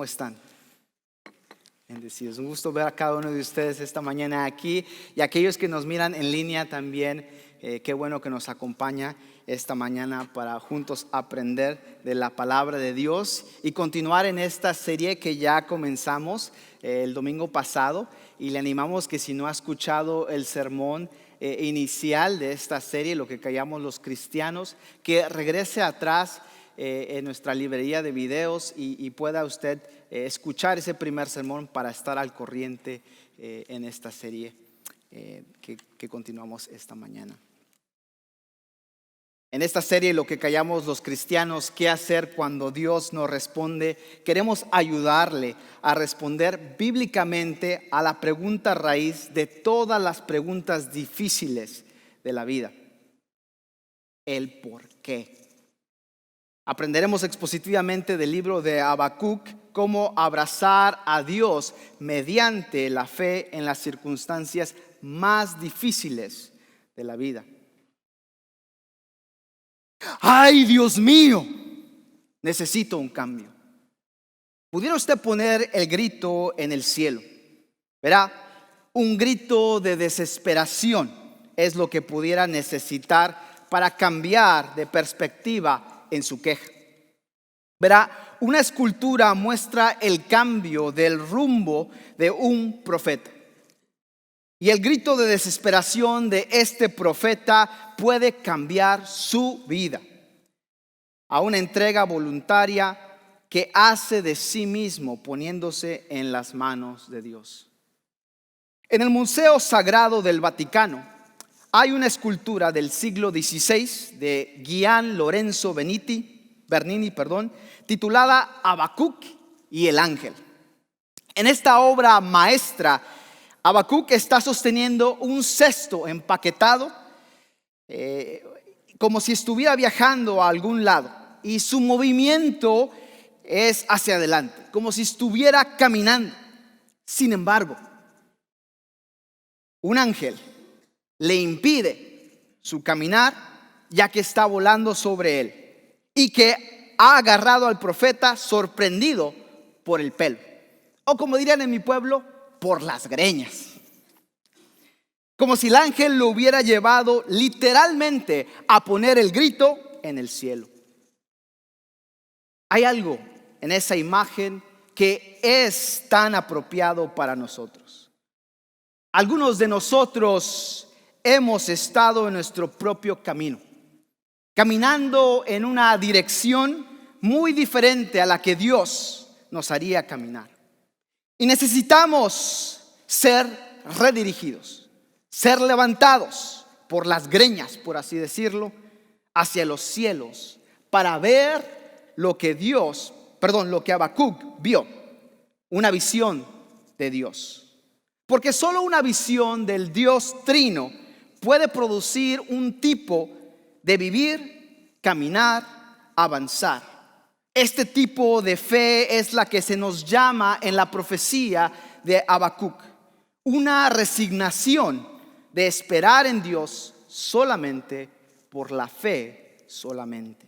¿cómo están? Bendecidos. Un gusto ver a cada uno de ustedes esta mañana aquí y aquellos que nos miran en línea también. Qué bueno que nos acompaña esta mañana para juntos aprender de la palabra de Dios y continuar en esta serie que ya comenzamos el domingo pasado. Y le animamos que si no ha escuchado el sermón inicial de esta serie, lo que callamos los cristianos, que regrese atrás en nuestra librería de videos y pueda usted escuchar ese primer sermón para estar al corriente en esta serie que continuamos esta mañana. En esta serie, lo que callamos los cristianos, qué hacer cuando Dios nos responde, queremos ayudarle a responder bíblicamente a la pregunta raíz de todas las preguntas difíciles de la vida: el por qué. Aprenderemos expositivamente del libro de Habacuc cómo abrazar a Dios mediante la fe en las circunstancias más difíciles de la vida. ¡Ay, Dios mío! Necesito un cambio. ¿Pudiera usted poner el grito en el cielo? Verá, un grito de desesperación es lo que pudiera necesitar para cambiar de perspectiva en su queja. Verá, una escultura muestra el cambio del rumbo de un profeta. Y el grito de desesperación de este profeta puede cambiar su vida a una entrega voluntaria que hace de sí mismo poniéndose en las manos de Dios. En el Museo Sagrado del Vaticano hay una escultura del siglo XVI de Gian Lorenzo Bernini, titulada Habacuc y el ángel. En esta obra maestra, Habacuc está sosteniendo un cesto empaquetado como si estuviera viajando a algún lado, y su movimiento es hacia adelante, como si estuviera caminando. Sin embargo, un ángel le impide su caminar, ya que está volando sobre él y que ha agarrado al profeta sorprendido por el pelo, o como dirían en mi pueblo, por las greñas. Como si el ángel lo hubiera llevado literalmente a poner el grito en el cielo. Hay algo en esa imagen que es tan apropiado para nosotros. Algunos de nosotros hemos estado en nuestro propio camino, caminando en una dirección muy diferente a la que Dios nos haría caminar. Y necesitamos ser redirigidos, ser levantados por las greñas, por así decirlo, hacia los cielos para ver lo que Habacuc vio, una visión de Dios. Porque solo una visión del Dios Trino puede producir un tipo de vivir, caminar, avanzar. Este tipo de fe es la que se nos llama en la profecía de Habacuc: una resignación de esperar en Dios solamente por la fe solamente.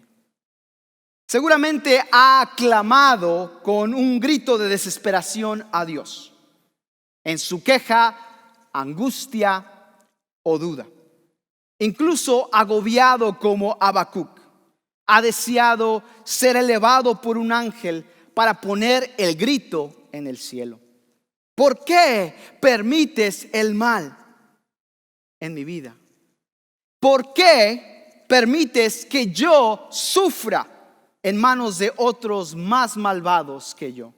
Seguramente ha clamado con un grito de desesperación a Dios en su queja, angustia o duda. Incluso agobiado como Habacuc, ha deseado ser elevado por un ángel para poner el grito en el cielo. ¿Por qué permites el mal en mi vida? ¿Por qué permites que yo sufra en manos de otros más malvados que yo?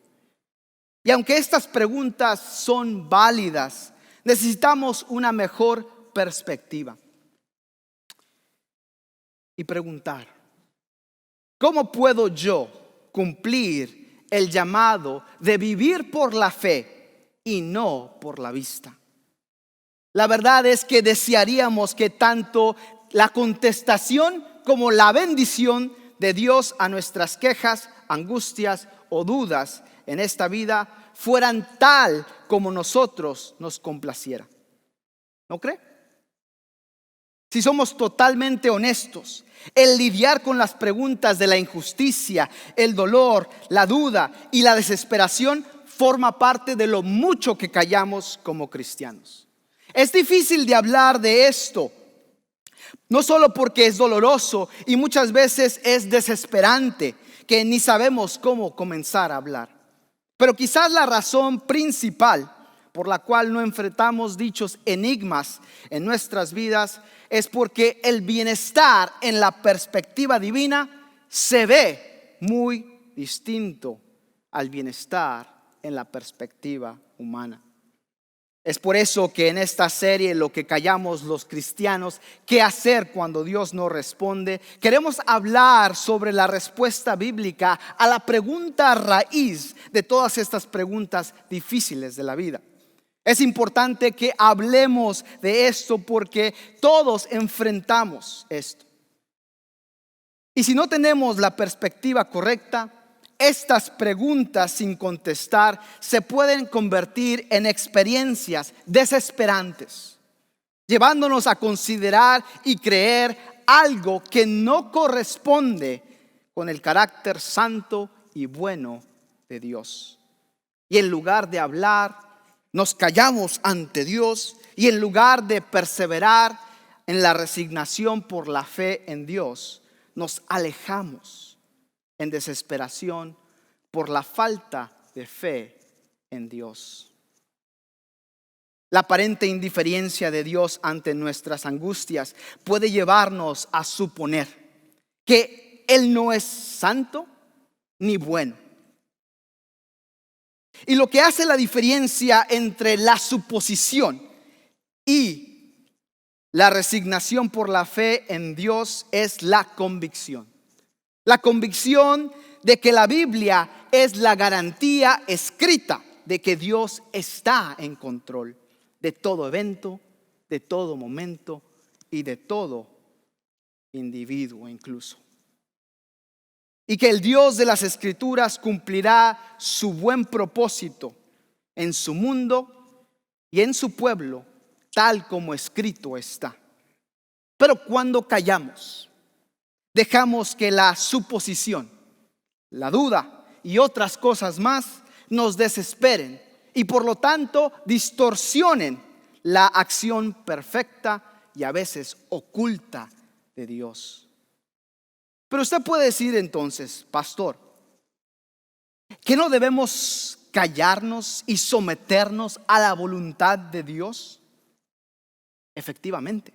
Y aunque estas preguntas son válidas, necesitamos una mejor perspectiva y preguntar: ¿cómo puedo yo cumplir el llamado de vivir por la fe y no por la vista? La verdad es que desearíamos que tanto la contestación como la bendición de Dios a nuestras quejas, angustias o dudas en esta vida fueran tal como nosotros nos complaciera. ¿No cree? si somos totalmente honestos, el lidiar con las preguntas de la injusticia, el dolor, la duda y la desesperación forma parte de lo mucho que callamos como cristianos. Es difícil de hablar de esto, no solo porque es doloroso y muchas veces es desesperante, que ni sabemos cómo comenzar a hablar. Pero quizás la razón principal por la cual no enfrentamos dichos enigmas en nuestras vidas es porque el bienestar en la perspectiva divina se ve muy distinto al bienestar en la perspectiva humana. Es por eso que en esta serie, lo que callamos los cristianos, ¿qué hacer cuando Dios no responde?, queremos hablar sobre la respuesta bíblica a la pregunta raíz de todas estas preguntas difíciles de la vida. Es importante que hablemos de esto porque todos enfrentamos esto. Y si no tenemos la perspectiva correcta, estas preguntas sin contestar se pueden convertir en experiencias desesperantes, llevándonos a considerar y creer algo que no corresponde con el carácter santo y bueno de Dios. Y en lugar de hablar, nos callamos ante Dios, y en lugar de perseverar en la resignación por la fe en Dios, nos alejamos en desesperación por la falta de fe en Dios. La aparente indiferencia de Dios ante nuestras angustias puede llevarnos a suponer que Él no es santo ni bueno. Y lo que hace la diferencia entre la suposición y la resignación por la fe en Dios es la convicción. La convicción de que la Biblia es la garantía escrita de que Dios está en control de todo evento, de todo momento y de todo individuo incluso. Y que el Dios de las Escrituras cumplirá su buen propósito en su mundo y en su pueblo, tal como escrito está. Pero cuando callamos, dejamos que la suposición, la duda y otras cosas más nos desesperen y por lo tanto distorsionen la acción perfecta y a veces oculta de Dios. Pero usted puede decir entonces, pastor, que no debemos callarnos y someternos a la voluntad de Dios. Efectivamente,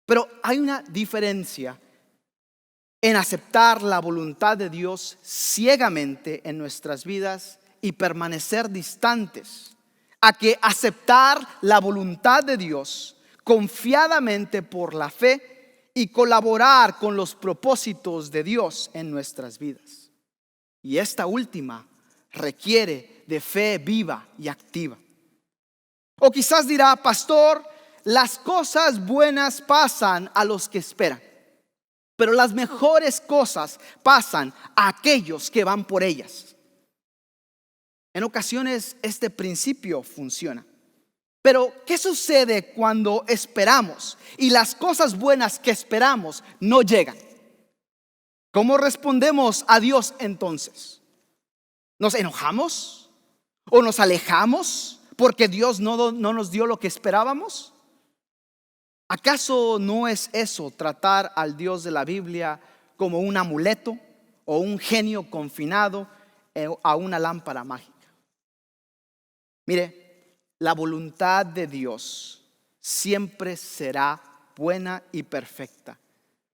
pero hay una diferencia en aceptar la voluntad de Dios ciegamente en nuestras vidas y permanecer distantes, a que aceptar la voluntad de Dios confiadamente por la fe y colaborar con los propósitos de Dios en nuestras vidas. Y esta última requiere de fe viva y activa. O quizás dirá, pastor, las cosas buenas pasan a los que esperan, pero las mejores cosas pasan a aquellos que van por ellas. En ocasiones este principio funciona. Pero ¿qué sucede cuando esperamos y las cosas buenas que esperamos no llegan? ¿Cómo respondemos a Dios entonces? ¿Nos enojamos? ¿O nos alejamos porque Dios no nos dio lo que esperábamos? ¿Acaso no es eso tratar al Dios de la Biblia como un amuleto o un genio confinado a una lámpara mágica? Mire, la voluntad de Dios siempre será buena y perfecta,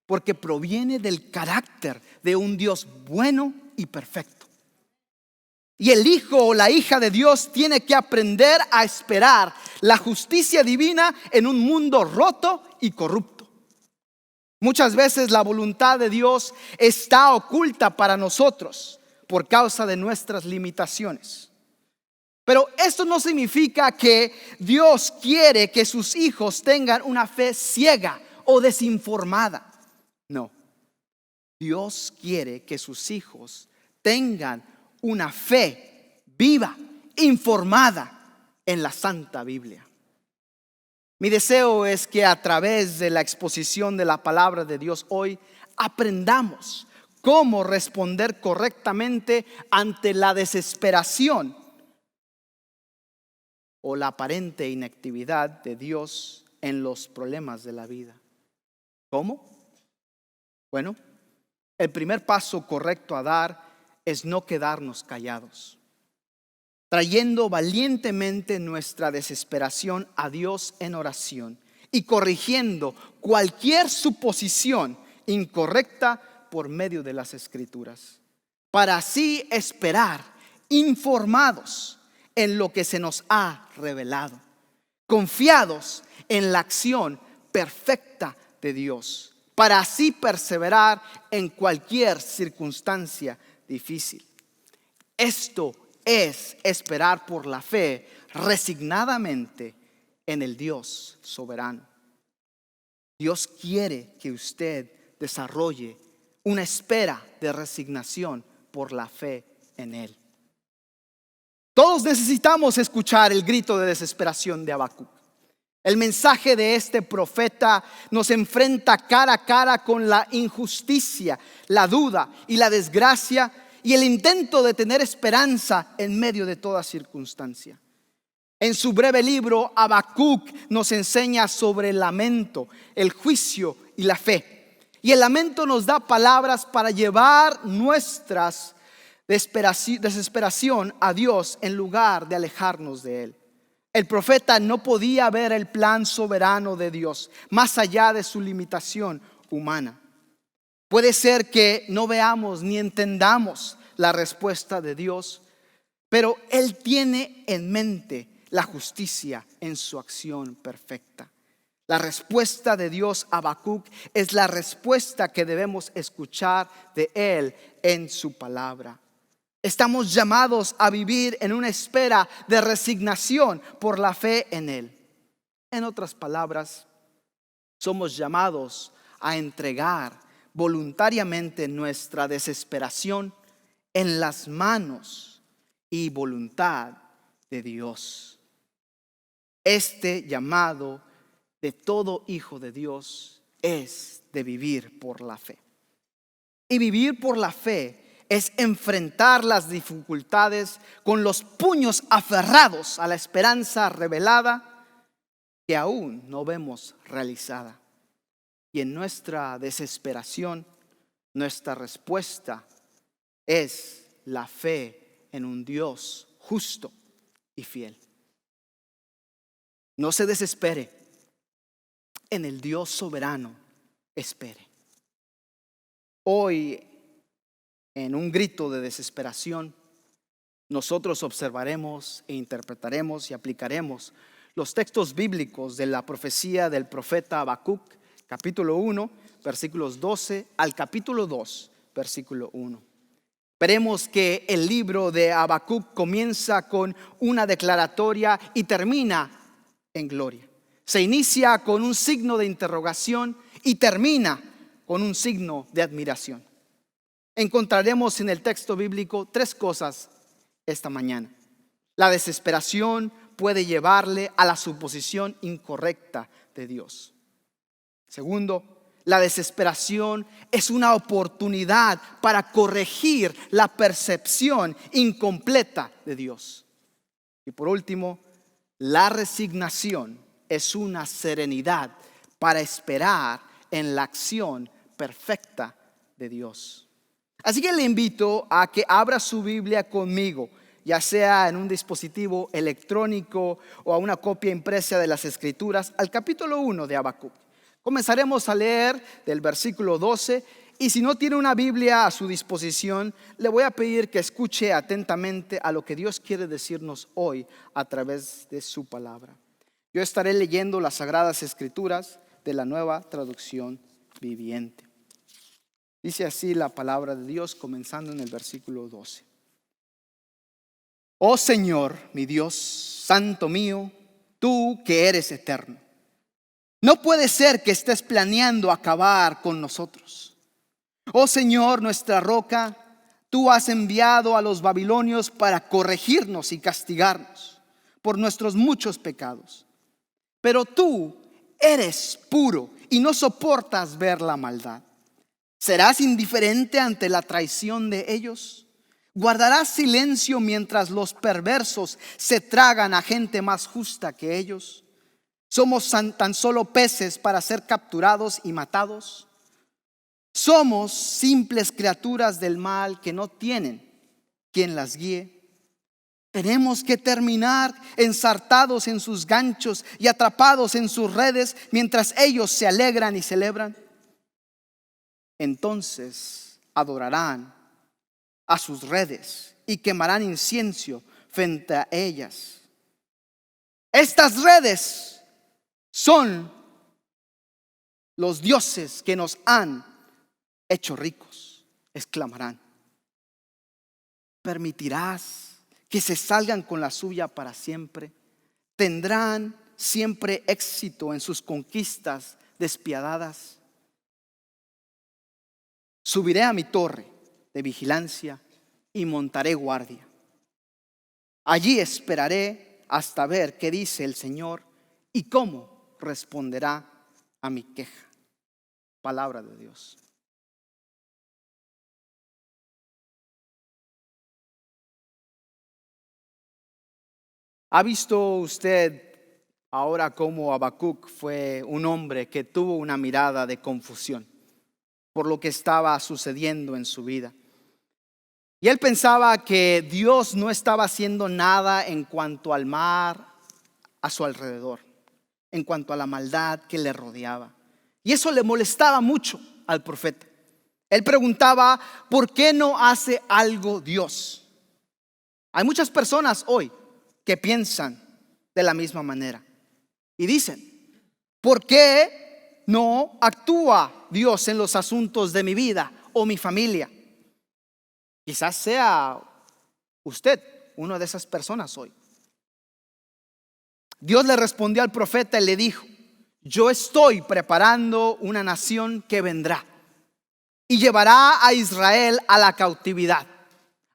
porque proviene del carácter de un Dios bueno y perfecto. Y el hijo o la hija de Dios tiene que aprender a esperar la justicia divina en un mundo roto y corrupto. Muchas veces la voluntad de Dios está oculta para nosotros por causa de nuestras limitaciones. Pero esto no significa que Dios quiere que sus hijos tengan una fe ciega o desinformada. No, Dios quiere que sus hijos tengan una fe viva, informada en la Santa Biblia. Mi deseo es que a través de la exposición de la palabra de Dios hoy aprendamos cómo responder correctamente ante la desesperación o la aparente inactividad de Dios en los problemas de la vida. ¿Cómo? Bueno, el primer paso correcto a dar es no quedarnos callados, trayendo valientemente nuestra desesperación a Dios en oración y corrigiendo cualquier suposición incorrecta por medio de las Escrituras, para así esperar informados en lo que se nos ha revelado, confiados en la acción perfecta de Dios, para así perseverar en cualquier circunstancia difícil. Esto es esperar por la fe resignadamente en el Dios soberano. Dios quiere que usted desarrolle una espera de resignación por la fe en Él. Todos necesitamos escuchar el grito de desesperación de Habacuc. El mensaje de este profeta nos enfrenta cara a cara con la injusticia, la duda y la desgracia y el intento de tener esperanza en medio de toda circunstancia. En su breve libro, Habacuc nos enseña sobre el lamento, el juicio y la fe. Y el lamento nos da palabras para llevar nuestras desesperación a Dios en lugar de alejarnos de Él. El profeta no podía ver el plan soberano de Dios más allá de su limitación humana. Puede ser que no veamos ni entendamos la respuesta de Dios, pero Él tiene en mente la justicia en su acción perfecta. La respuesta de Dios a Habacuc es la respuesta que debemos escuchar de Él en su palabra. Estamos llamados a vivir en una espera de resignación por la fe en Él. En otras palabras, somos llamados a entregar voluntariamente nuestra desesperación en las manos y voluntad de Dios. Este llamado de todo hijo de Dios es de vivir por la fe. Y vivir por la fe es enfrentar las dificultades con los puños aferrados a la esperanza revelada que aún no vemos realizada. Y en nuestra desesperación, nuestra respuesta es la fe en un Dios justo y fiel. No se desespere, en el Dios soberano espere. Hoy, en un grito de desesperación, nosotros observaremos e interpretaremos y aplicaremos los textos bíblicos de la profecía del profeta Habacuc, capítulo 1, versículos 12 al capítulo 2, versículo 1. Veremos que el libro de Habacuc comienza con una declaratoria y termina en gloria. Se inicia con un signo de interrogación y termina con un signo de admiración. Encontraremos en el texto bíblico tres cosas esta mañana. La desesperación puede llevarle a la suposición incorrecta de Dios. Segundo, la desesperación es una oportunidad para corregir la percepción incompleta de Dios. Y por último, la resignación es una serenidad para esperar en la acción perfecta de Dios. Así que le invito a que abra su Biblia conmigo, ya sea en un dispositivo electrónico o a una copia impresa de las Escrituras, al capítulo 1 de Habacuc. Comenzaremos a leer del versículo 12 y si no tiene una Biblia a su disposición, le voy a pedir que escuche atentamente a lo que Dios quiere decirnos hoy a través de su palabra. Yo estaré leyendo las Sagradas Escrituras de la Nueva Traducción Viviente. Dice así la palabra de Dios comenzando en el versículo 12. Oh Señor, mi Dios, Santo mío, tú que eres eterno. No puede ser que estés planeando acabar con nosotros. Oh Señor, nuestra roca, tú has enviado a los babilonios para corregirnos y castigarnos por nuestros muchos pecados. pero tú eres puro y no soportas ver la maldad. ¿Serás indiferente ante la traición de ellos? ¿Guardarás silencio mientras los perversos se tragan a gente más justa que ellos? ¿Somos tan solo peces para ser capturados y matados? Somos simples criaturas del mal que no tienen quien las guíe. Tenemos que terminar ensartados en sus ganchos y atrapados en sus redes mientras ellos se alegran y celebran. Entonces adorarán a sus redes y quemarán incienso frente a ellas. Estas redes son los dioses que nos han hecho ricos, exclamarán. ¿Permitirás que se salgan con la suya para siempre? ¿Tendrán siempre éxito en sus conquistas despiadadas? Subiré a mi torre de vigilancia y montaré guardia. Allí esperaré hasta ver qué dice el Señor y cómo responderá a mi queja. Palabra de Dios. ¿Ha visto usted ahora cómo Habacuc fue un hombre que tuvo una mirada de confusión por lo que estaba sucediendo en su vida? Y él pensaba que Dios no estaba haciendo nada en cuanto al mar a su alrededor, en cuanto a la maldad que le rodeaba. Y eso le molestaba mucho al profeta. Él preguntaba, ¿por qué no hace algo Dios? Hay muchas personas hoy que piensan de la misma manera y dicen, ¿por qué no actúa Dios en los asuntos de mi vida o mi familia? Quizás sea usted una de esas personas hoy. Dios le respondió al profeta y le dijo, yo estoy preparando una nación que vendrá y llevará a Israel a la cautividad,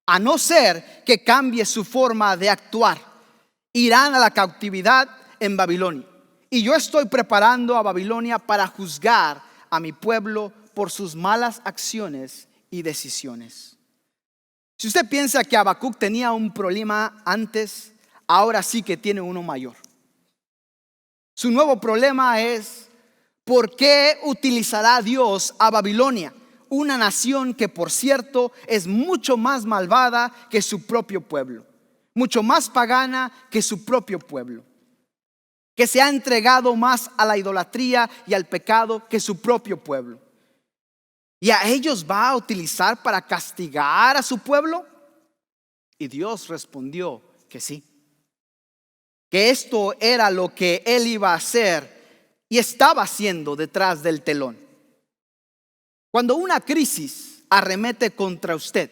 a no ser que cambie su forma de actuar. Irán a la cautividad en Babilonia. Y yo estoy preparando a Babilonia para juzgar a mi pueblo por sus malas acciones y decisiones. Si usted piensa que Habacuc tenía un problema antes, ahora sí que tiene uno mayor. Su nuevo problema es, ¿por qué utilizará Dios a Babilonia? Una nación que, por cierto, es mucho más malvada que su propio pueblo, mucho más pagana que su propio pueblo, que se ha entregado más a la idolatría y al pecado que su propio pueblo. ¿Y a ellos va a utilizar para castigar a su pueblo? Y Dios respondió que sí, que esto era lo que él iba a hacer y estaba haciendo detrás del telón. Cuando una crisis arremete contra usted,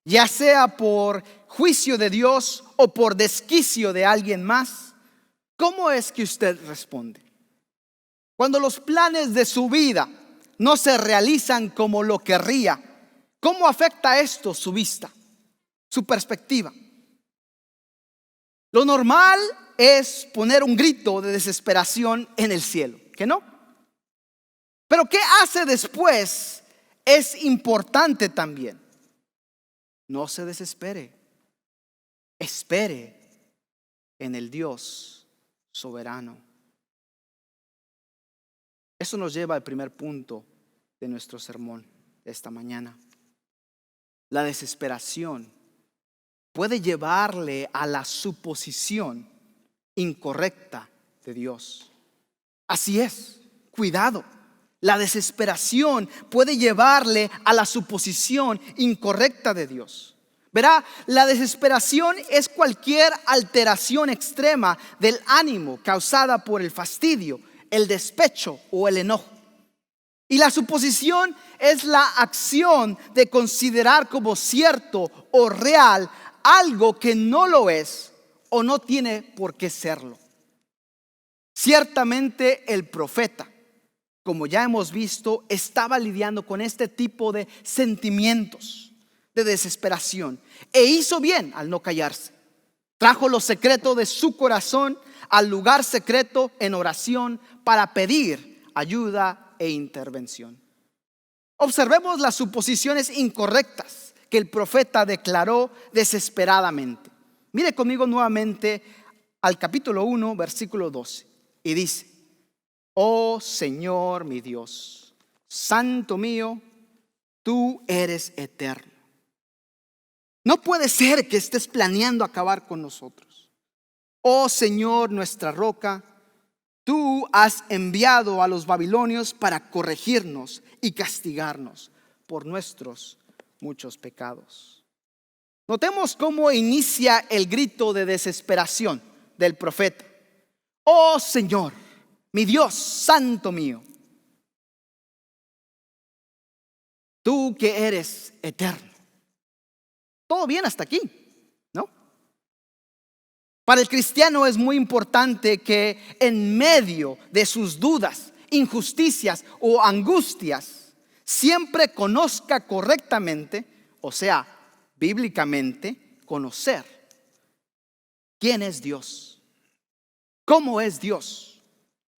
ya sea por juicio de Dios o por desquicio de alguien más, ¿cómo es que usted responde? Cuando los planes de su vida no se realizan como lo querría, ¿cómo afecta esto su vista, su perspectiva? Lo normal es poner un grito de desesperación en el cielo, ¿que no? Pero ¿qué hace después? Es importante también. No se desespere. Espere en el Dios soberano. Eso nos lleva al primer punto de nuestro sermón de esta mañana. La desesperación puede llevarle a la suposición incorrecta de Dios. Así es, cuidado. La desesperación puede llevarle a la suposición incorrecta de Dios. Verá, la desesperación es cualquier alteración extrema del ánimo causada por el fastidio, el despecho o el enojo. Y la suposición es la acción de considerar como cierto o real algo que no lo es o no tiene por qué serlo. Ciertamente el profeta, como ya hemos visto, estaba lidiando con este tipo de sentimientos de desesperación e hizo bien al no callarse. Trajo lo secreto de su corazón al lugar secreto en oración para pedir ayuda e intervención. Observemos las suposiciones incorrectas que el profeta declaró desesperadamente. Mire conmigo nuevamente al capítulo 1, versículo 12. Y dice: oh Señor mi Dios, Santo mío, tú eres eterno. No puede ser que estés planeando acabar con nosotros. Oh Señor, nuestra roca, tú has enviado a los babilonios para corregirnos y castigarnos por nuestros muchos pecados. Notemos cómo inicia el grito de desesperación del profeta. Oh Señor, mi Dios, Santo mío, tú que eres eterno. Todo bien hasta aquí, ¿no? Para el cristiano es muy importante que en medio de sus dudas, injusticias o angustias, siempre conozca correctamente, o sea, bíblicamente, conocer quién es Dios, cómo es Dios,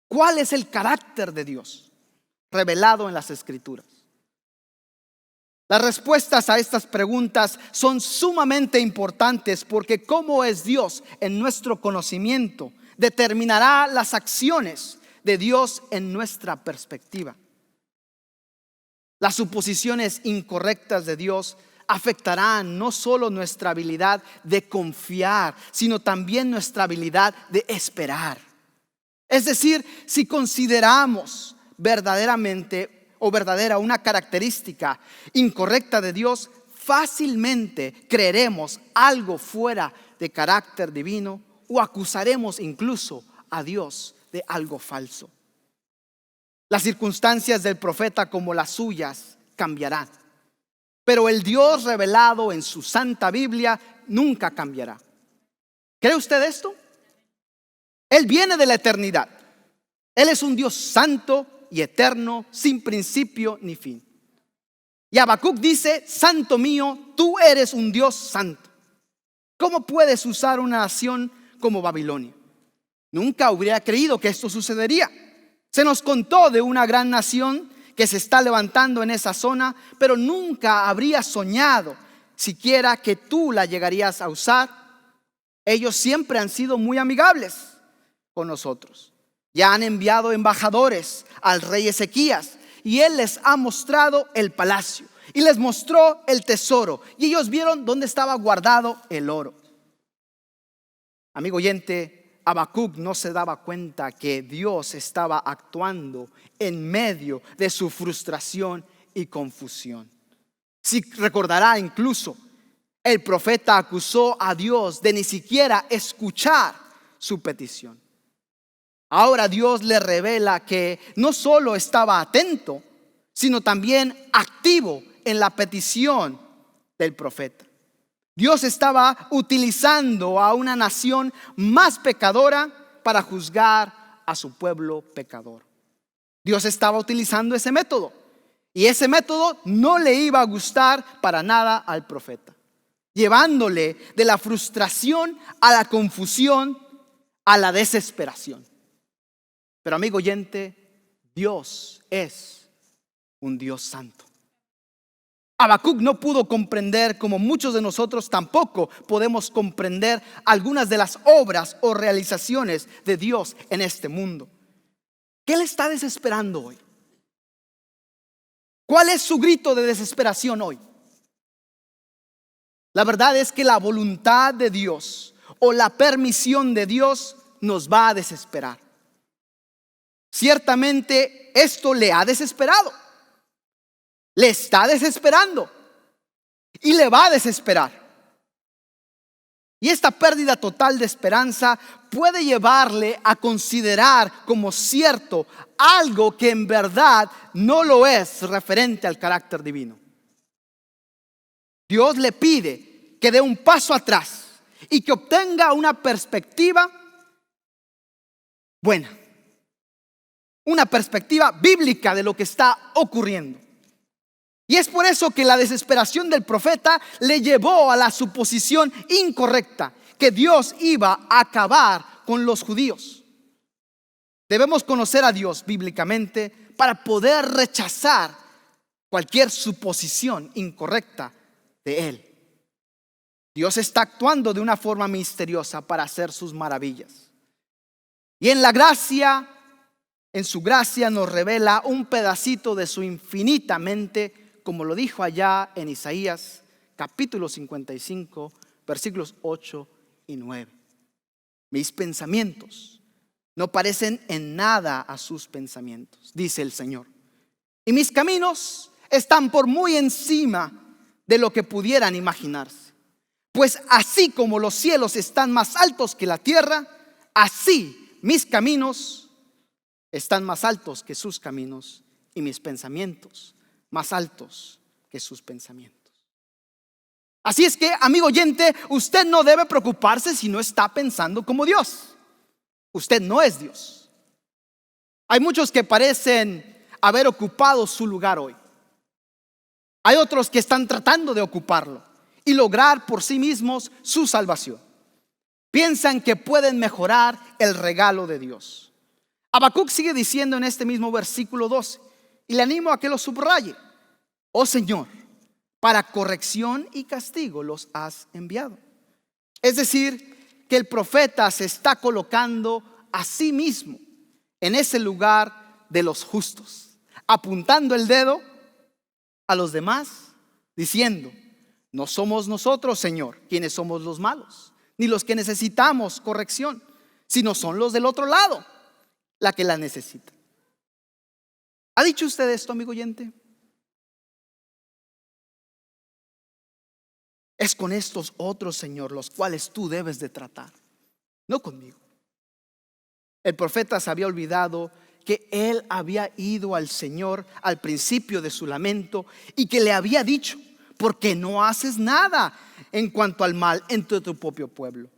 cuál es el carácter de Dios revelado en las Escrituras. Las respuestas a estas preguntas son sumamente importantes porque cómo es Dios en nuestro conocimiento determinará las acciones de Dios en nuestra perspectiva. Las suposiciones incorrectas de Dios afectarán no solo nuestra habilidad de confiar, sino también nuestra habilidad de esperar. Es decir, si consideramos verdadera una característica incorrecta de Dios, fácilmente creeremos algo fuera de carácter divino o acusaremos incluso a Dios de algo falso. Las circunstancias del profeta, como las suyas, cambiarán, pero el Dios revelado en su santa Biblia nunca cambiará. ¿Cree usted esto? Él viene de la eternidad. Él es un Dios santo y eterno, sin principio ni fin. Y Habacuc dice: Santo mío, tú eres un Dios santo. ¿Cómo puedes usar una nación como Babilonia? Nunca hubiera creído que esto sucedería. Se nos contó de una gran nación que se está levantando en esa zona, pero nunca habría soñado siquiera que tú la llegarías a usar. Ellos siempre han sido muy amigables con nosotros. Ya han enviado embajadores al rey Ezequías y él les ha mostrado el palacio y les mostró el tesoro y ellos vieron dónde estaba guardado el oro. Amigo oyente, Habacuc no se daba cuenta que Dios estaba actuando en medio de su frustración y confusión. Si recordará, incluso el profeta acusó a Dios de ni siquiera escuchar su petición. Ahora Dios le revela que no solo estaba atento, sino también activo en la petición del profeta. Dios estaba utilizando a una nación más pecadora para juzgar a su pueblo pecador. Dios estaba utilizando ese método y ese método no le iba a gustar para nada al profeta, llevándole de la frustración a la confusión, a la desesperación. Pero amigo oyente, Dios es un Dios santo. Habacuc no pudo comprender, como muchos de nosotros tampoco podemos comprender, algunas de las obras o realizaciones de Dios en este mundo. ¿Qué le está desesperando hoy? ¿Cuál es su grito de desesperación hoy? La verdad es que la voluntad de Dios o la permisión de Dios nos va a desesperar. Ciertamente esto le ha desesperado, le está desesperando y le va a desesperar. Y esta pérdida total de esperanza puede llevarle a considerar como cierto algo que en verdad no lo es referente al carácter divino. Dios le pide que dé un paso atrás y que obtenga una perspectiva buena, una perspectiva bíblica de lo que está ocurriendo. Y es por eso que la desesperación del profeta le llevó a la suposición incorrecta que Dios iba a acabar con los judíos. Debemos conocer a Dios bíblicamente para poder rechazar cualquier suposición incorrecta de Él. Dios está actuando de una forma misteriosa para hacer sus maravillas. Y en su gracia nos revela un pedacito de su infinita mente, como lo dijo allá en Isaías capítulo 55, versículos 8 y 9. Mis pensamientos no parecen en nada a sus pensamientos, dice el Señor. Y mis caminos están por muy encima de lo que pudieran imaginarse. Pues así como los cielos están más altos que la tierra, así mis caminos están más altos que sus caminos y mis pensamientos más altos que sus pensamientos. Así es que, amigo oyente, usted no debe preocuparse si no está pensando como Dios. Usted no es Dios. Hay muchos que parecen haber ocupado su lugar hoy. Hay otros que están tratando de ocuparlo y lograr por sí mismos su salvación. Piensan que pueden mejorar el regalo de Dios. Habacuc sigue diciendo en este mismo versículo 12, y le animo a que lo subraye: oh Señor, para corrección y castigo los has enviado. Es decir, que el profeta se está colocando a sí mismo en ese lugar de los justos, apuntando el dedo a los demás, diciendo: no somos nosotros, Señor, quienes somos los malos, ni los que necesitamos corrección, sino son los del otro lado la que la necesita. ¿Ha dicho usted esto, amigo oyente? Es con estos otros, Señor, los cuales tú debes de tratar, no conmigo. El profeta se había olvidado que él había ido al Señor al principio de su lamento y que le había dicho: ¿por qué no haces nada en cuanto al mal entre tu propio pueblo?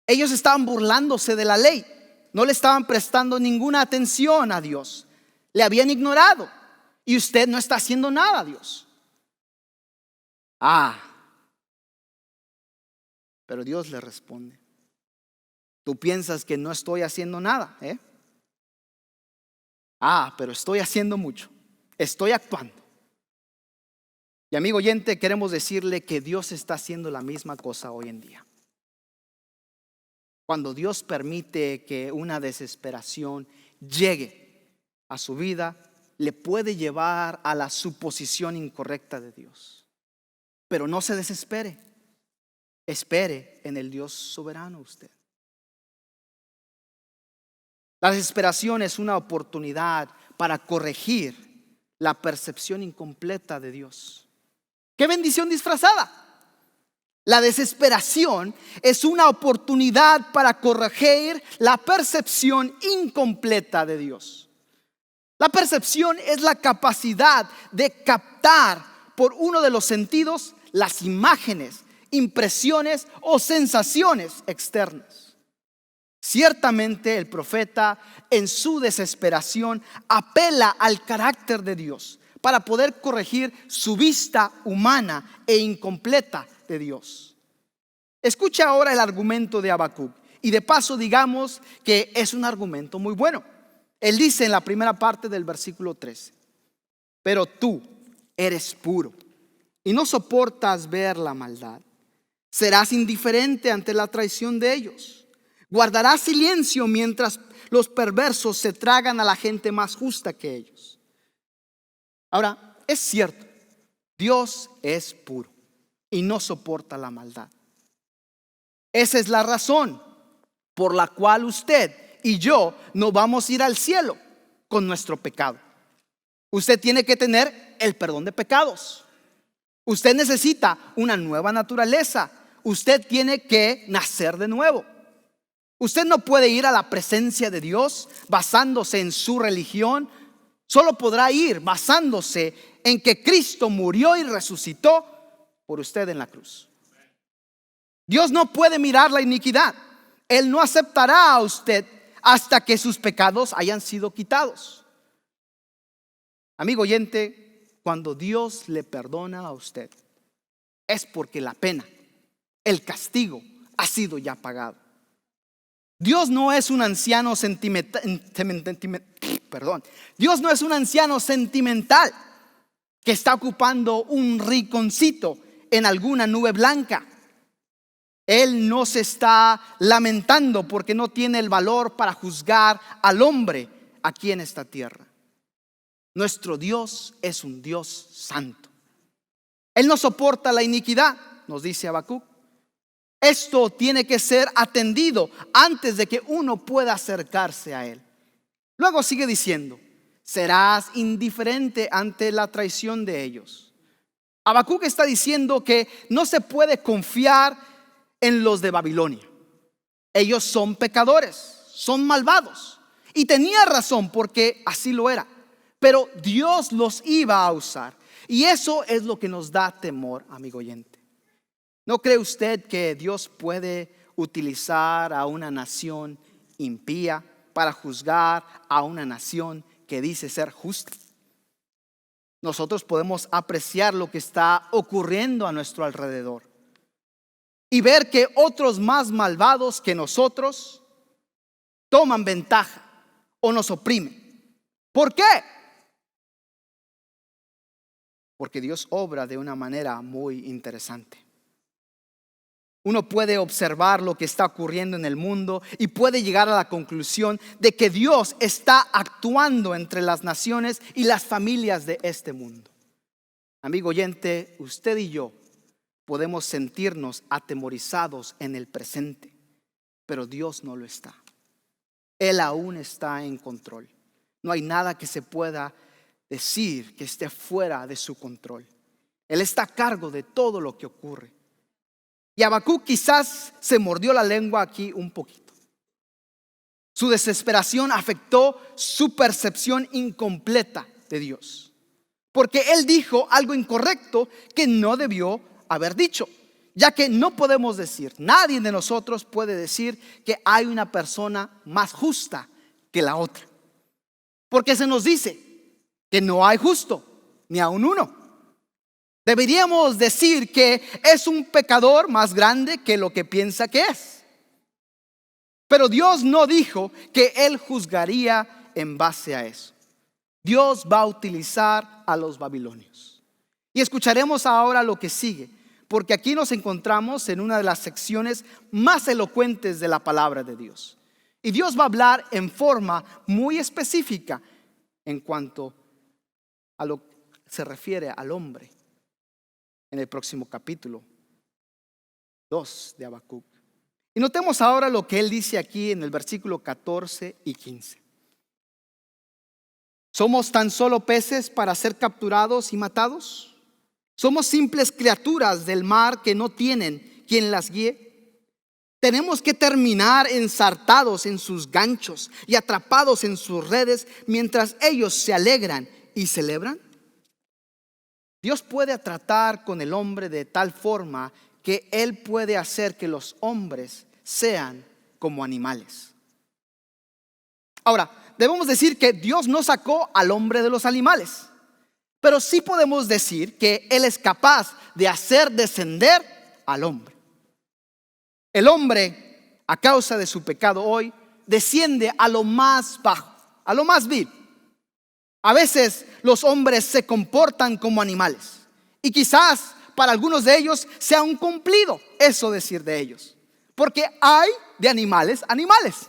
Ellos estaban burlándose de la ley, no le estaban prestando ninguna atención a Dios, le habían ignorado, y usted no está haciendo nada a Dios. Pero Dios le responde: tú piensas que no estoy haciendo nada, ¿eh? Pero estoy haciendo mucho, estoy actuando. Y amigo oyente, queremos decirle que Dios está haciendo la misma cosa hoy en día. Cuando Dios permite que una desesperación llegue a su vida, le puede llevar a la suposición incorrecta de Dios. Pero no se desespere, espere en el Dios soberano usted. La desesperación es una oportunidad para corregir la percepción incompleta de Dios. ¡Qué bendición disfrazada! La desesperación es una oportunidad para corregir la percepción incompleta de Dios. La percepción es la capacidad de captar por uno de los sentidos las imágenes, impresiones o sensaciones externas. Ciertamente el profeta en su desesperación apela al carácter de Dios para poder corregir su vista humana e incompleta de Dios. Escucha ahora el argumento de Habacuc y de paso digamos que es un argumento muy bueno. Él dice en la primera parte del versículo 13: pero tú eres puro y no soportas ver la maldad. Serás indiferente ante la traición de ellos. Guardarás silencio mientras los perversos se tragan a la gente más justa que ellos. Ahora, es cierto, Dios es puro y no soporta la maldad. Esa es la razón por la cual usted y yo no vamos a ir al cielo con nuestro pecado. Usted tiene que tener el perdón de pecados. Usted necesita una nueva naturaleza. Usted tiene que nacer de nuevo. Usted no puede ir a la presencia de Dios basándose en su religión. Solo podrá ir basándose en que Cristo murió y resucitó por usted en la cruz. Dios no puede mirar la iniquidad. Él no aceptará a usted hasta que sus pecados hayan sido quitados. Amigo oyente, cuando Dios le perdona a usted, es porque la pena, el castigo, ha sido ya pagado. Dios no es un anciano Dios no es un anciano sentimental que está ocupando un rinconcito en alguna nube blanca. Él no se está lamentando porque no tiene el valor para juzgar al hombre aquí en esta tierra. Nuestro Dios es un Dios santo. Él no soporta la iniquidad, nos dice Habacuc. Esto tiene que ser atendido antes de que uno pueda acercarse a Él. Luego sigue diciendo: serás indiferente ante la traición de ellos. Habacuc está diciendo que no se puede confiar en los de Babilonia. Ellos son pecadores, son malvados. Y tenía razón, porque así lo era. Pero Dios los iba a usar. Y eso es lo que nos da temor, amigo oyente. ¿No cree usted que Dios puede utilizar a una nación impía para juzgar a una nación que dice ser justa? Nosotros podemos apreciar lo que está ocurriendo a nuestro alrededor y ver que otros más malvados que nosotros toman ventaja o nos oprimen. ¿Por qué? Porque Dios obra de una manera muy interesante. Uno puede observar lo que está ocurriendo en el mundo y puede llegar a la conclusión de que Dios está actuando entre las naciones y las familias de este mundo. Amigo oyente, usted y yo podemos sentirnos atemorizados en el presente, pero Dios no lo está. Él aún está en control. No hay nada que se pueda decir que esté fuera de su control. Él está a cargo de todo lo que ocurre. Y Habacuc quizás se mordió la lengua aquí un poquito. Su desesperación afectó su percepción incompleta de Dios, porque él dijo algo incorrecto que no debió haber dicho, ya que no podemos decir, nadie de nosotros puede decir que hay una persona más justa que la otra, porque se nos dice que no hay justo, ni aun uno. Deberíamos decir que es un pecador más grande que lo que piensa que es. Pero Dios no dijo que Él juzgaría en base a eso. Dios va a utilizar a los babilonios. Y escucharemos ahora lo que sigue, porque aquí nos encontramos en una de las secciones más elocuentes de la palabra de Dios. Y Dios va a hablar en forma muy específica en cuanto a lo que se refiere al hombre en el próximo capítulo 2 de Habacuc. Y notemos ahora lo que él dice aquí en el versículo 14 y 15. ¿Somos tan solo peces para ser capturados y matados? ¿Somos simples criaturas del mar que no tienen quien las guíe? ¿Tenemos que terminar ensartados en sus ganchos y atrapados en sus redes mientras ellos se alegran y celebran? Dios puede tratar con el hombre de tal forma que Él puede hacer que los hombres sean como animales. Ahora, debemos decir que Dios no sacó al hombre de los animales, pero sí podemos decir que Él es capaz de hacer descender al hombre. El hombre, a causa de su pecado hoy, desciende a lo más bajo, a lo más vil. A veces los hombres se comportan como animales, y quizás para algunos de ellos sea un cumplido eso decir de ellos, porque hay de animales animales,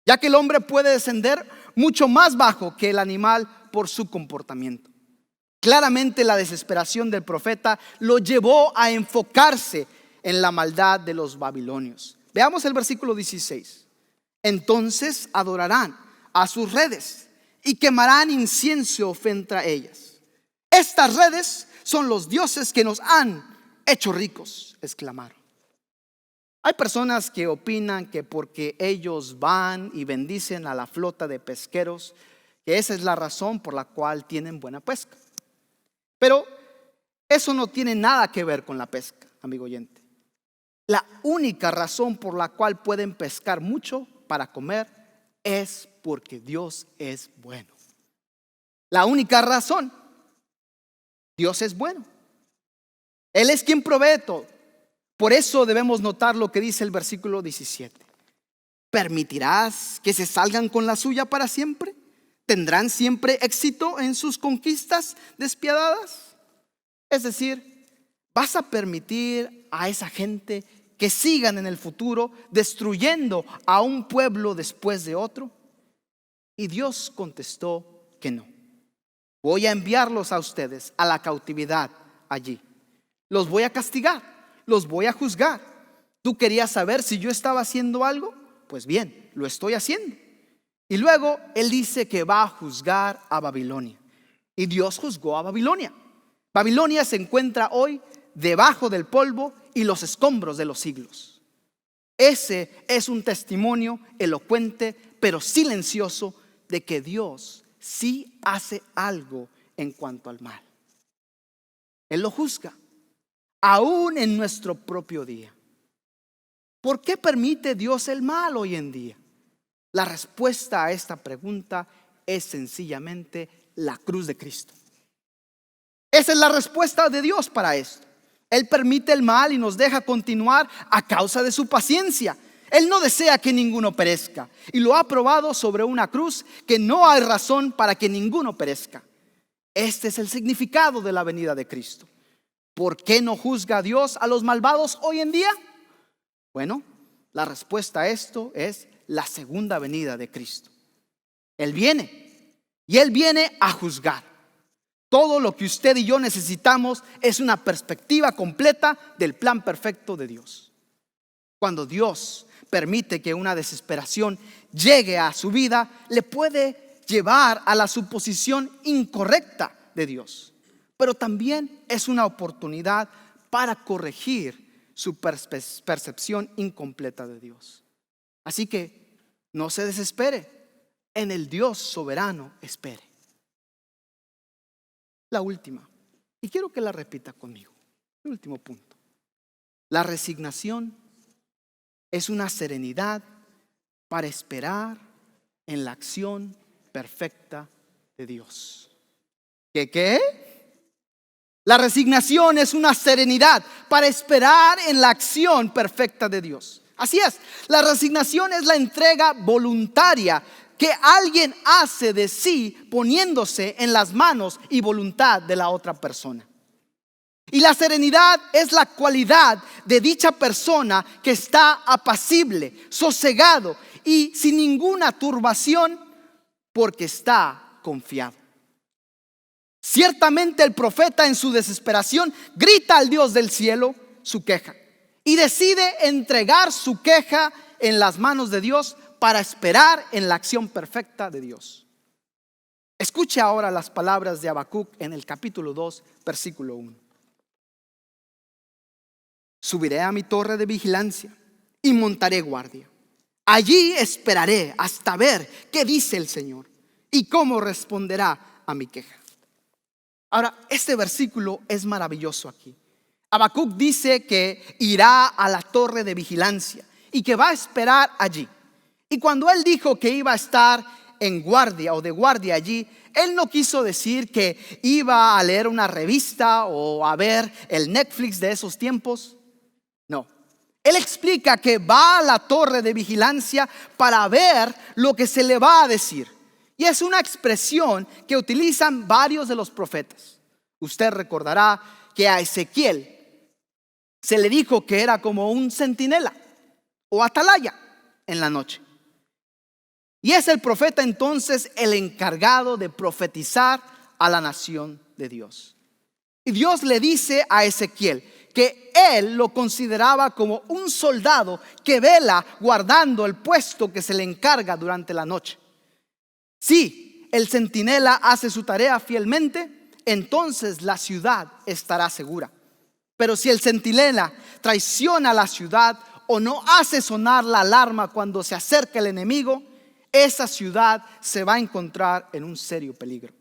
ya que el hombre puede descender mucho más bajo que el animal por su comportamiento. Claramente la desesperación del profeta lo llevó a enfocarse en la maldad de los babilonios. Veamos el versículo 16. Entonces adorarán a sus redes y quemarán incienso frente a ellas. Estas redes son los dioses que nos han hecho ricos, exclamaron. Hay personas que opinan que porque ellos van y bendicen a la flota de pesqueros, que esa es la razón por la cual tienen buena pesca. Pero eso no tiene nada que ver con la pesca, amigo oyente. La única razón por la cual pueden pescar mucho para comer es porque Dios es bueno. La única razón. Dios es bueno. Él es quien provee todo. Por eso debemos notar lo que dice el versículo 17. ¿Permitirás que se salgan con la suya para siempre? ¿Tendrán siempre éxito en sus conquistas despiadadas? Es decir, ¿vas a permitir a esa gente que sigan en el futuro destruyendo a un pueblo después de otro? Y Dios contestó que no. Voy a enviarlos a ustedes a la cautividad allí. Los voy a castigar, los voy a juzgar. ¿Tú querías saber si yo estaba haciendo algo? Pues bien, lo estoy haciendo. Y luego Él dice que va a juzgar a Babilonia. Y Dios juzgó a Babilonia. Babilonia se encuentra hoy debajo del polvo y los escombros de los siglos. Ese es un testimonio elocuente pero silencioso de que Dios sí hace algo en cuanto al mal. Él lo juzga, aún en nuestro propio día. ¿Por qué permite Dios el mal hoy en día? La respuesta a esta pregunta es sencillamente la cruz de Cristo. Esa es la respuesta de Dios para esto. Él permite el mal y nos deja continuar a causa de su paciencia. Él no desea que ninguno perezca y lo ha probado sobre una cruz, que no hay razón para que ninguno perezca. Este es el significado de la venida de Cristo. ¿Por qué no juzga Dios a los malvados hoy en día? Bueno, la respuesta a esto es la segunda venida de Cristo. Él viene y Él viene a juzgar. Todo lo que usted y yo necesitamos es una perspectiva completa del plan perfecto de Dios. Cuando Dios permite que una desesperación llegue a su vida, le puede llevar a la suposición incorrecta de Dios. Pero también es una oportunidad para corregir su percepción incompleta de Dios. Así que no se desespere, en el Dios soberano espere. La última, y quiero que la repita conmigo, el último punto. La resignación es una serenidad para esperar en la acción perfecta de Dios. ¿Qué? La resignación es una serenidad para esperar en la acción perfecta de Dios. Así es, la resignación es la entrega voluntaria que alguien hace de sí poniéndose en las manos y voluntad de la otra persona. Y la serenidad es la cualidad de dicha persona que está apacible, sosegado y sin ninguna turbación porque está confiado. Ciertamente el profeta en su desesperación grita al Dios del cielo su queja y decide entregar su queja en las manos de Dios para esperar en la acción perfecta de Dios. Escuche ahora las palabras de Habacuc en el capítulo 2, versículo 1. Subiré a mi torre de vigilancia y montaré guardia. Allí esperaré hasta ver qué dice el Señor y cómo responderá a mi queja. Ahora, este versículo es maravilloso aquí. Habacuc dice que irá a la torre de vigilancia y que va a esperar allí. Y cuando él dijo que iba a estar en guardia o de guardia allí, él no quiso decir que iba a leer una revista o a ver el Netflix de esos tiempos. No, él explica que va a la torre de vigilancia para ver lo que se le va a decir. Y es una expresión que utilizan varios de los profetas. Usted recordará que a Ezequiel se le dijo que era como un centinela o atalaya en la noche. Y es el profeta entonces el encargado de profetizar a la nación de Dios. Y Dios le dice a Ezequiel que él lo consideraba como un soldado que vela guardando el puesto que se le encarga durante la noche. Si el centinela hace su tarea fielmente, entonces la ciudad estará segura. Pero si el centinela traiciona la ciudad o no hace sonar la alarma cuando se acerca el enemigo, esa ciudad se va a encontrar en un serio peligro.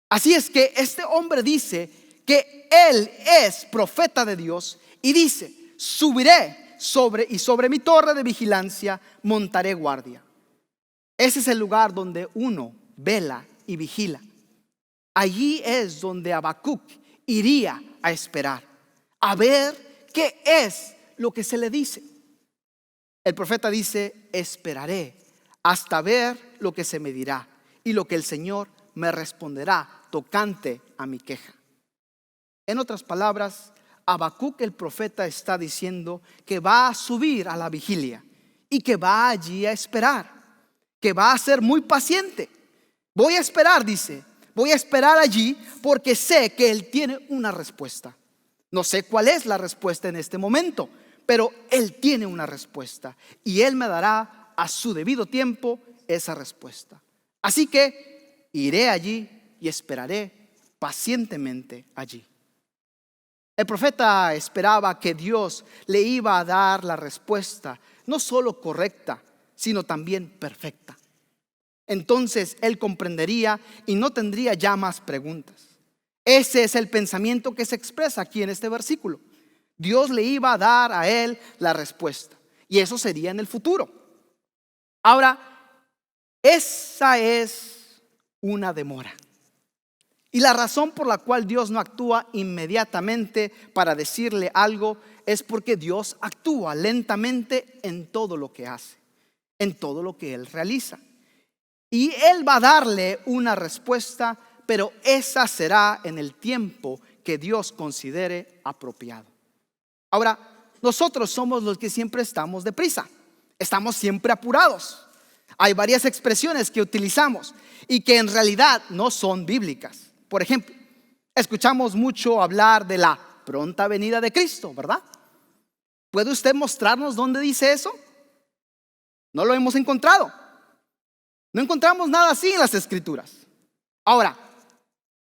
Así es que este hombre dice que él es profeta de Dios y dice: subiré sobre mi torre de vigilancia montaré guardia. Ese es el lugar donde uno vela y vigila. Allí es donde Habacuc iría a esperar, a ver ¿qué es lo que se le dice? El profeta dice: esperaré hasta ver lo que se me dirá y lo que el Señor me responderá tocante a mi queja. En otras palabras, Habacuc el profeta está diciendo que va a subir a la vigilia y que va allí a esperar, que va a ser muy paciente. Voy a esperar, dice, voy a esperar allí porque sé que Él tiene una respuesta. No sé cuál es la respuesta en este momento, pero Él tiene una respuesta y Él me dará a su debido tiempo esa respuesta. Así que iré allí y esperaré pacientemente allí. El profeta esperaba que Dios le iba a dar la respuesta, no solo correcta, sino también perfecta. Entonces él comprendería y no tendría ya más preguntas. Ese es el pensamiento que se expresa aquí en este versículo. Dios le iba a dar a él la respuesta, y eso sería en el futuro. Ahora, esa es una demora. Y la razón por la cual Dios no actúa inmediatamente para decirle algo es porque Dios actúa lentamente en todo lo que hace, en todo lo que Él realiza. Y Él va a darle una respuesta, pero esa será en el tiempo que Dios considere apropiado. Ahora, nosotros somos los que siempre estamos deprisa, estamos siempre apurados. Hay varias expresiones que utilizamos y que en realidad no son bíblicas. Por ejemplo, escuchamos mucho hablar de la pronta venida de Cristo, ¿verdad? ¿Puede usted mostrarnos dónde dice eso? No lo hemos encontrado. No encontramos nada así en las Escrituras. Ahora,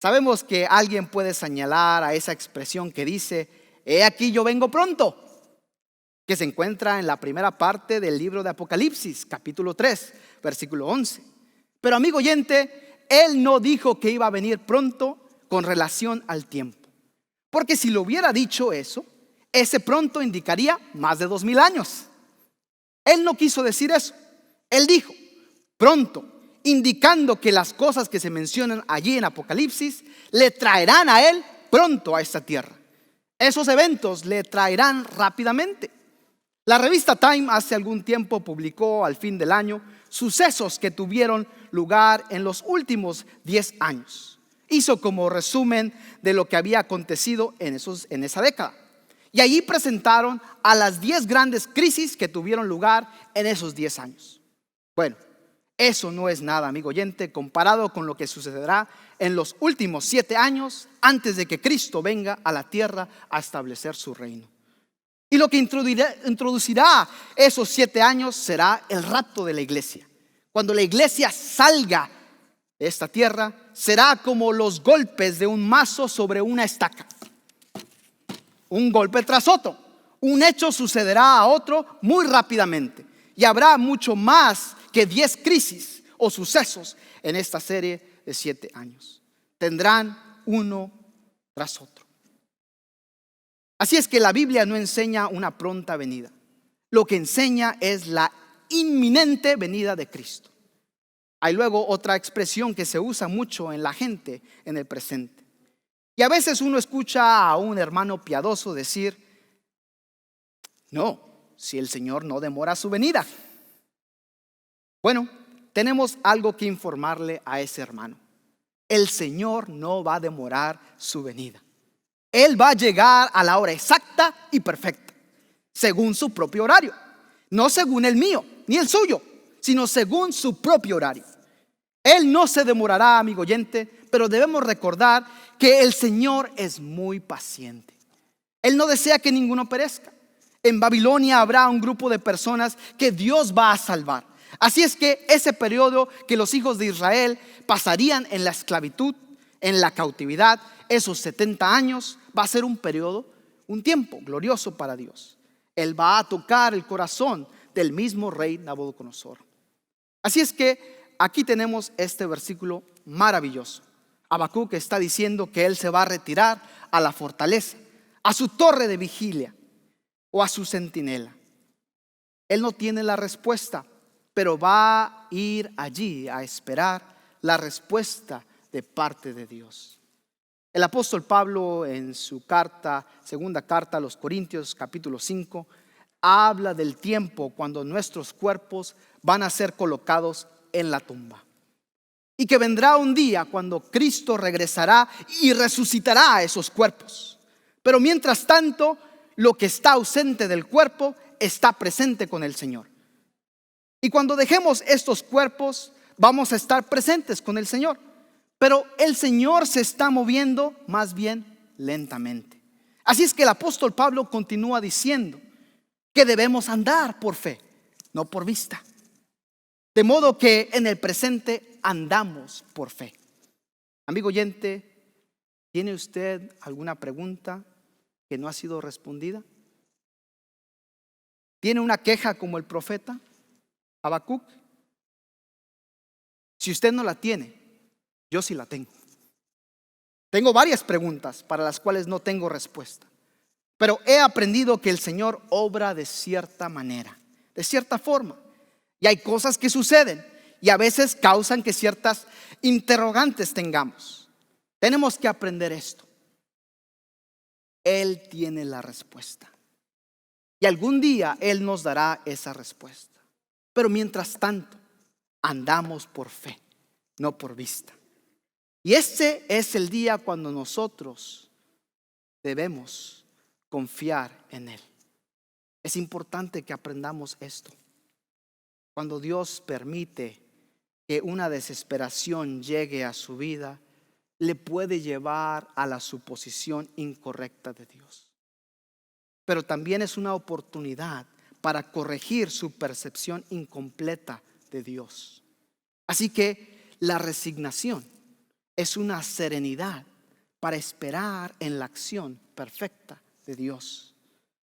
sabemos que alguien puede señalar a esa expresión que dice: he aquí yo vengo pronto, que se encuentra en la primera parte del libro de Apocalipsis, capítulo 3, versículo 11. Pero amigo oyente, Él no dijo que iba a venir pronto con relación al tiempo, porque si lo hubiera dicho eso, ese pronto indicaría más de 2000 años. Él no quiso decir eso. Él dijo pronto, indicando que las cosas que se mencionan allí en Apocalipsis le traerán a Él pronto a esta tierra. Esos eventos le traerán rápidamente. La revista Time hace algún tiempo publicó al fin del año sucesos que tuvieron lugar en los últimos 10 años. Hizo como resumen de lo que había acontecido en esa década. Y allí presentaron a las 10 grandes crisis que tuvieron lugar en esos 10 años. Bueno, eso no es nada, amigo oyente, comparado con lo que sucederá en los últimos 7 años antes de que Cristo venga a la tierra a establecer su reino. Y lo que introducirá esos 7 años será el rapto de la iglesia. Cuando la iglesia salga de esta tierra, será como los golpes de un mazo sobre una estaca. Un golpe tras otro. Un hecho sucederá a otro muy rápidamente. Y habrá mucho más que 10 crisis o sucesos en esta serie de 7 años. Tendrán uno tras otro. Así es que la Biblia no enseña una pronta venida. Lo que enseña es la inminente venida de Cristo. Hay luego otra expresión que se usa mucho en la gente en el presente. Y a veces uno escucha a un hermano piadoso decir: no, si el Señor no demora su venida. Bueno, tenemos algo que informarle a ese hermano. El Señor no va a demorar su venida. Él va a llegar a la hora exacta y perfecta, según su propio horario. No según el mío, ni el suyo, sino según su propio horario. Él no se demorará, amigo oyente, pero debemos recordar que el Señor es muy paciente. Él no desea que ninguno perezca. En Babilonia habrá un grupo de personas que Dios va a salvar. Así es que ese periodo que los hijos de Israel pasarían en la esclavitud, en la cautividad, esos 70 años, va a ser un periodo, un tiempo glorioso para Dios. Él va a tocar el corazón del mismo rey Nabucodonosor. Así es que aquí tenemos este versículo maravilloso. Habacuc está diciendo que él se va a retirar a la fortaleza, a su torre de vigilia o a su centinela. Él no tiene la respuesta, pero va a ir allí a esperar la respuesta de parte de Dios. El apóstol Pablo en su segunda carta a los Corintios, capítulo 5, habla del tiempo cuando nuestros cuerpos van a ser colocados en la tumba. Y que vendrá un día cuando Cristo regresará y resucitará esos cuerpos. Pero mientras tanto, lo que está ausente del cuerpo está presente con el Señor. Y cuando dejemos estos cuerpos, vamos a estar presentes con el Señor. Pero el Señor se está moviendo más bien lentamente. Así es que el apóstol Pablo continúa diciendo que debemos andar por fe, no por vista. De modo que en el presente andamos por fe. Amigo oyente, ¿tiene usted alguna pregunta que no ha sido respondida? ¿Tiene una queja como el profeta Habacuc? Si usted no la tiene, yo sí la tengo. Tengo varias preguntas para las cuales no tengo respuesta, pero he aprendido que el Señor obra de cierta manera, de cierta forma. Y hay cosas que suceden y a veces causan que ciertas interrogantes tengamos. Tenemos que aprender esto. Él tiene la respuesta. Y algún día Él nos dará esa respuesta. Pero mientras tanto, andamos por fe, no por vista. Y este es el día cuando nosotros debemos confiar en Él. Es importante que aprendamos esto. Cuando Dios permite que una desesperación llegue a su vida, le puede llevar a la suposición incorrecta de Dios. Pero también es una oportunidad para corregir su percepción incompleta de Dios. Así que la resignación es una serenidad para esperar en la acción perfecta de Dios.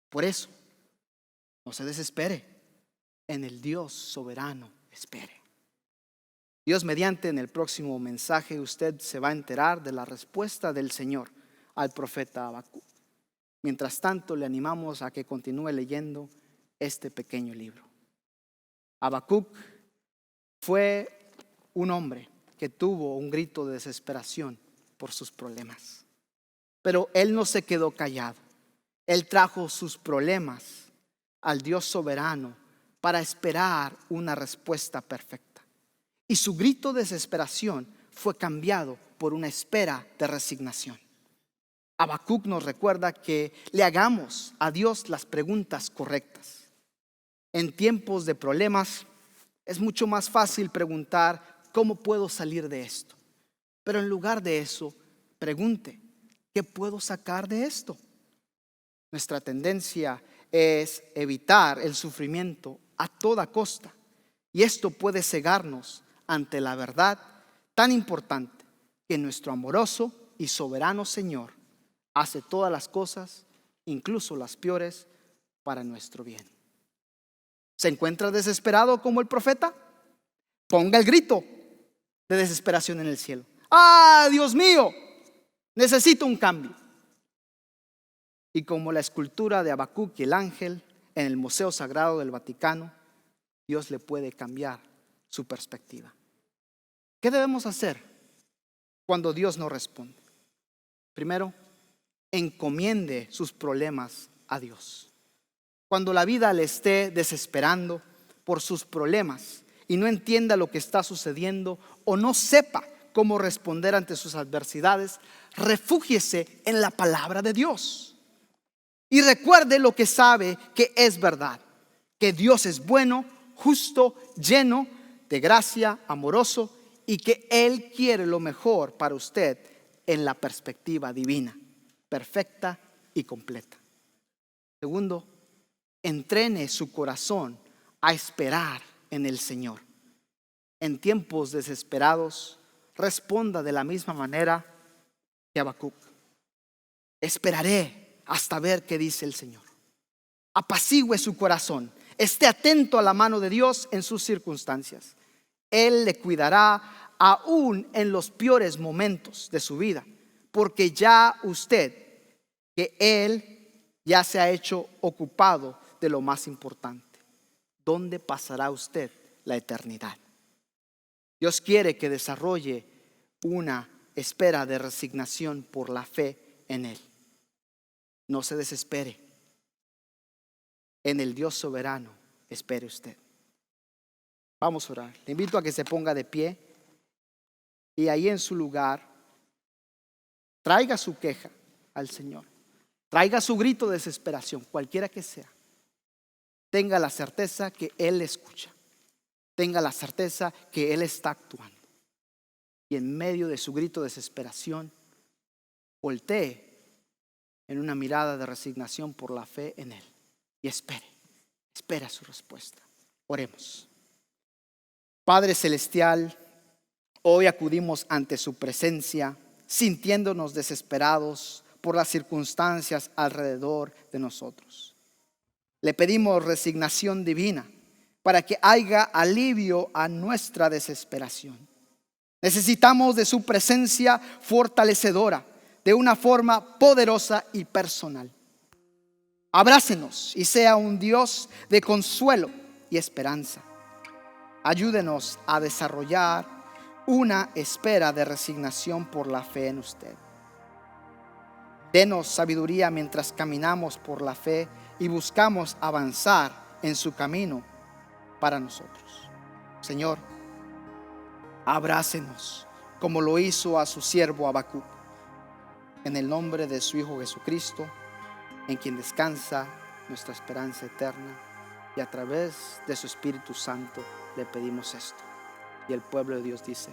Por eso, no se desespere, en el Dios soberano espere. Dios mediante, en el próximo mensaje usted se va a enterar de la respuesta del Señor al profeta Habacuc. Mientras tanto, le animamos a que continúe leyendo este pequeño libro. Habacuc fue un hombre que tuvo un grito de desesperación por sus problemas. Pero él no se quedó callado. Él trajo sus problemas al Dios soberano para esperar una respuesta perfecta. Y su grito de desesperación fue cambiado por una espera de resignación. Habacuc nos recuerda que le hagamos a Dios las preguntas correctas. En tiempos de problemas es mucho más fácil preguntar: ¿cómo puedo salir de esto? Pero en lugar de eso, pregunte: ¿qué puedo sacar de esto? Nuestra tendencia es evitar el sufrimiento a toda costa. Y esto puede cegarnos ante la verdad tan importante, que nuestro amoroso y soberano Señor hace todas las cosas, incluso las peores, para nuestro bien. ¿Se encuentra desesperado como el profeta? Ponga el grito de desesperación en el cielo. ¡Ah, Dios mío! Necesito un cambio. Y como la escultura de Habacuc y el ángel en el Museo Sagrado del Vaticano, Dios le puede cambiar su perspectiva. ¿Qué debemos hacer cuando Dios no responde? Primero, encomiende sus problemas a Dios. Cuando la vida le esté desesperando por sus problemas y no entienda lo que está sucediendo o no sepa cómo responder ante sus adversidades, refúgiese en la palabra de Dios. Y recuerde lo que sabe que es verdad: que Dios es bueno, justo, lleno de gracia, amoroso, y que Él quiere lo mejor para usted en la perspectiva divina, perfecta y completa. Segundo, entrene su corazón a esperar en el Señor. En tiempos desesperados, responda de la misma manera que Habacuc: esperaré hasta ver qué dice el Señor. Apacigüe su corazón, esté atento a la mano de Dios en sus circunstancias. Él le cuidará aún en los peores momentos de su vida, porque Él ya se ha hecho ocupado de lo más importante: ¿dónde pasará usted la eternidad? Dios quiere que desarrolle una espera de resignación por la fe en Él. No se desespere. En el Dios soberano espere usted. Vamos a orar. Le invito a que se ponga de pie y ahí en su lugar traiga su queja al Señor. Traiga su grito de desesperación, cualquiera que sea. Tenga la certeza que Él le escucha. Tenga la certeza que Él está actuando. Y en medio de su grito de desesperación, voltee en una mirada de resignación por la fe en Él. Y espera su respuesta. Oremos. Padre celestial, hoy acudimos ante su presencia, sintiéndonos desesperados por las circunstancias alrededor de nosotros. Le pedimos resignación divina para que haya alivio a nuestra desesperación. Necesitamos de su presencia fortalecedora de una forma poderosa y personal. Abrácenos y sea un Dios de consuelo y esperanza. Ayúdenos a desarrollar una espera de resignación por la fe en usted. Denos sabiduría mientras caminamos por la fe y buscamos avanzar en su camino para nosotros. Señor, abrácenos como lo hizo a su siervo Habacuc. En el nombre de su Hijo Jesucristo, en quien descansa nuestra esperanza eterna, y a través de su Espíritu Santo le pedimos esto. Y el pueblo de Dios dice: